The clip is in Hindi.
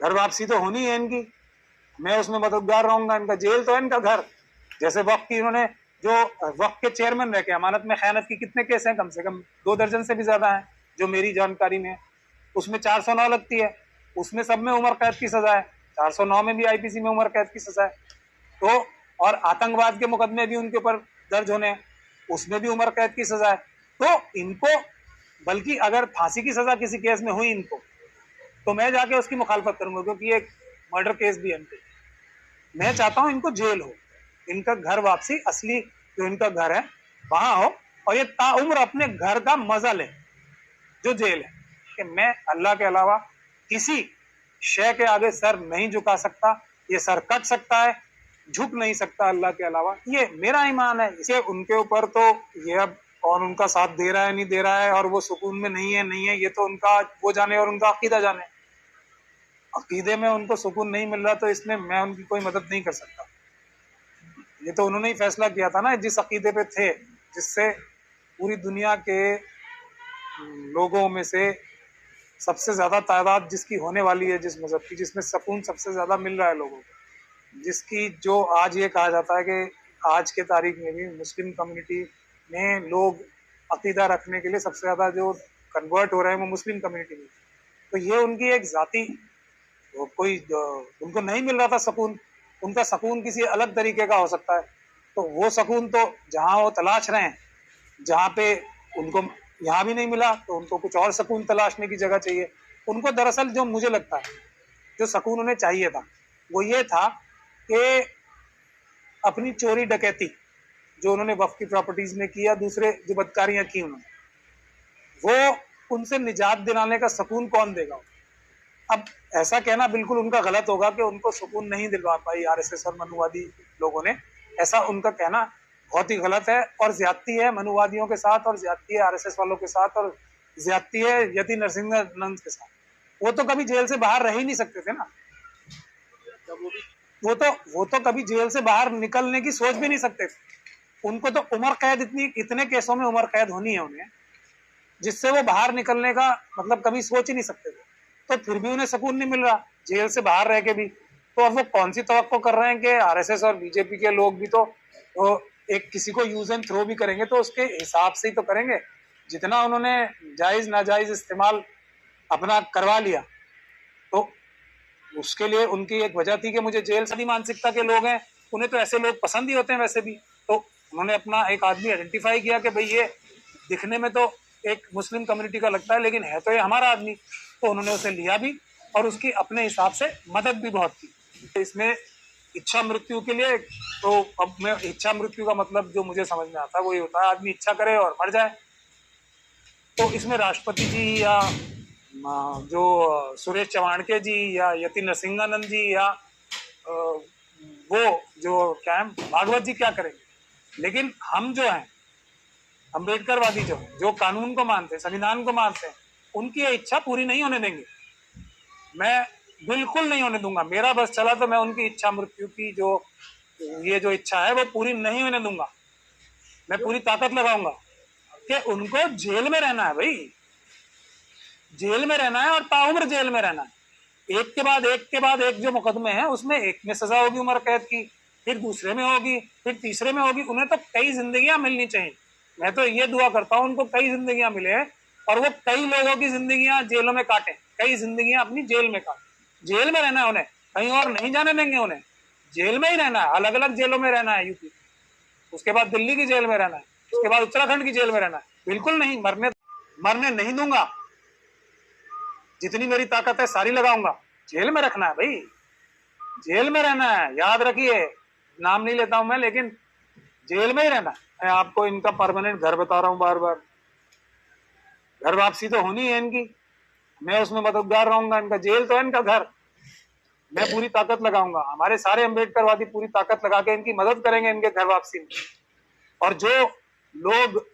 घर वापसी तो होनी है इनकी, मैं उसमें मददगार रहूंगा। इनका जेल तो है इनका घर। जैसे वक्त की इन्होंने जो वक्त के चेयरमैन रह के अमानत में खयानत की कितने केस हैं, कम से कम 2 दर्जन से भी ज्यादा हैं जो मेरी जानकारी में है। उसमें 409 लगती है, उसमें सब में उम्र कैद की सजा है। 409 में भी आईपीसी में उम्र कैद की सजा है। तो और आतंकवाद के मुकदमे भी उनके ऊपर दर्ज होने हैं, उसमें भी उम्र कैद की सजा है। तो इनको, बल्कि अगर फांसी की सजा किसी केस में हुई इनको, तो मैं जाके उसकी मुखालफत करूंगा, क्योंकि एक मर्डर केस भी है इनके। मैं चाहता हूं इनको जेल हो, इनका घर वापसी, असली जो इनका घर है वहां हो, और ये ताउम्र अपने घर का मजा ले जो जेल है। कि मैं अल्लाह के अलावा किसी शय के आगे सर नहीं झुका सकता, ये सर कट सकता है, झुक नहीं सकता अल्लाह के अलावा, ये मेरा ईमान है। इसे उनके ऊपर तो ये अब कौन उनका साथ दे रहा है नहीं दे रहा है, और वो सुकून में नहीं है, ये तो उनका वो जाने और उनका अकीदा जाने। अकीदे में उनको सुकून नहीं मिल रहा तो इसमें मैं उनकी कोई मदद नहीं कर सकता। ये तो उन्होंने ही फैसला किया था ना, जिस अकीदे पे थे, जिससे पूरी दुनिया के लोगों में से सबसे ज्यादा तादाद जिसकी होने वाली है, जिस मजहब की जिसमें सुकून सबसे ज्यादा मिल रहा है लोगों को, जिसकी जो आज ये कहा जाता है कि आज के तारीख में भी मुस्लिम कम्युनिटी में लोग अकीदा रखने के लिए सबसे ज्यादा जो कन्वर्ट हो रहे हैं वो मुस्लिम कम्युनिटी में। तो ये उनकी एक जाती कोई उनको नहीं मिल रहा था सुकून, उनका सुकून किसी अलग तरीके का हो सकता है। तो वो सुकून तो जहां वो तलाश रहे हैं, जहां पे उनको यहाँ भी नहीं मिला, तो उनको कुछ और सुकून तलाशने की जगह चाहिए। उनको दरअसल जो मुझे लगता है जो सुकून उन्हें चाहिए था वो ये था कि अपनी चोरी डकैती जो उन्होंने वक्फ की प्रॉपर्टीज में किया, दूसरे जो बदकारियां की उन्होंने, वो उनसे निजात दिलाने का सुकून कौन देगा। अब ऐसा कहना बिल्कुल उनका गलत होगा कि उनको सुकून नहीं दिलवा पाई आरएसएस और मनुवादी लोगों ने, ऐसा उनका कहना बहुत ही गलत है, और ज्यादती है मनुवादियों के साथ, और ज्यादती है आरएसएस वालों के साथ, और ज्यादती है यति नरसिंहानंद के साथ। वो तो कभी जेल से बाहर रह ही नहीं सकते थे ना, वो तो कभी जेल से बाहर निकलने की सोच भी नहीं सकते थे। उनको तो उम्र कैद, इतने केसों में उम्र कैद होनी है उन्हें, जिससे वो बाहर निकलने का मतलब कभी सोच ही नहीं सकते थे। तो फिर भी उन्हें सुकून नहीं मिल रहा जेल से बाहर रह के भी। तो अब वो कौन सी तवक्को कर रहे हैं कि आरएसएस और बीजेपी के लोग भी तो एक किसी को यूज एंड थ्रो भी करेंगे तो उसके हिसाब से ही तो करेंगे। जितना उन्होंने जायज नाजायज इस्तेमाल अपना करवा लिया, तो उसके लिए उनकी एक वजह थी कि मुझे जेल से मानसिकता के लोग हैं, उन्हें तो ऐसे लोग पसंद ही होते हैं वैसे भी। तो उन्होंने अपना एक आदमी आइडेंटिफाई किया कि भाई ये दिखने में तो एक मुस्लिम कम्युनिटी का लगता है लेकिन है तो ये हमारा आदमी, तो उन्होंने उसे लिया भी और उसकी अपने हिसाब से मदद भी बहुत की। इसमें इच्छा मृत्यु के लिए, तो अब मैं इच्छा मृत्यु का मतलब जो मुझे समझ में आता है वो ये होता है आदमी इच्छा करे और मर जाए। तो इसमें राष्ट्रपति जी या जो सुरेश चवाणके जी या यति नरसिंहानंद जी या वो जो क्या है भागवत जी क्या करेंगे। लेकिन हम जो हैं अम्बेडकरवादी जो कानून को मानते हैं, संविधान को मानते हैं, उनकी ये इच्छा पूरी नहीं होने देंगे। मैं बिल्कुल नहीं होने दूंगा। मेरा बस चला तो मैं उनकी इच्छा मृत्यु की जो इच्छा है वो पूरी नहीं होने दूंगा। मैं पूरी ताकत लगाऊंगा कि उनको जेल में रहना है भाई, जेल में रहना है और ताउम्र जेल में रहना है। एक के बाद एक जो मुकदमे हैं उसमें एक में सजा होगी उम्र कैद की, फिर दूसरे में होगी, फिर तीसरे में होगी। उन्हें तो कई जिंदगियां मिलनी चाहिए। मैं तो ये दुआ करता हूं उनको कई जिंदगियां मिले और वो कई लोगों की जिंदगियां जेलों में काटे, कई जिंदगियां अपनी जेल में काटे। जेल में रहना है उन्हें, कहीं और नहीं जाने देंगे उन्हें, जेल में ही रहना है। अलग अलग जेलों में रहना है यूपी, उसके बाद दिल्ली की जेल में रहना है, उसके बाद उत्तराखंड की जेल में रहना है। बिल्कुल नहीं, मरने नहीं दूंगा। जितनी मेरी ताकत है सारी लगाऊंगा। जेल में रखना है भाई, जेल में रहना है। याद रखिए, नाम नहीं लेता हूं मैं, लेकिन जेल में ही रहना है। मैं आपको इनका परमानेंट घर बता रहा हूं बार बार। घर वापसी तो होनी है इनकी, मैं उसमें मददगार रहूंगा। इनका जेल तो है इनका घर, मैं पूरी ताकत लगाऊंगा। हमारे सारे अम्बेडकरवादी पूरी ताकत लगा के इनकी मदद करेंगे इनके घर वापसी में। और जो लोग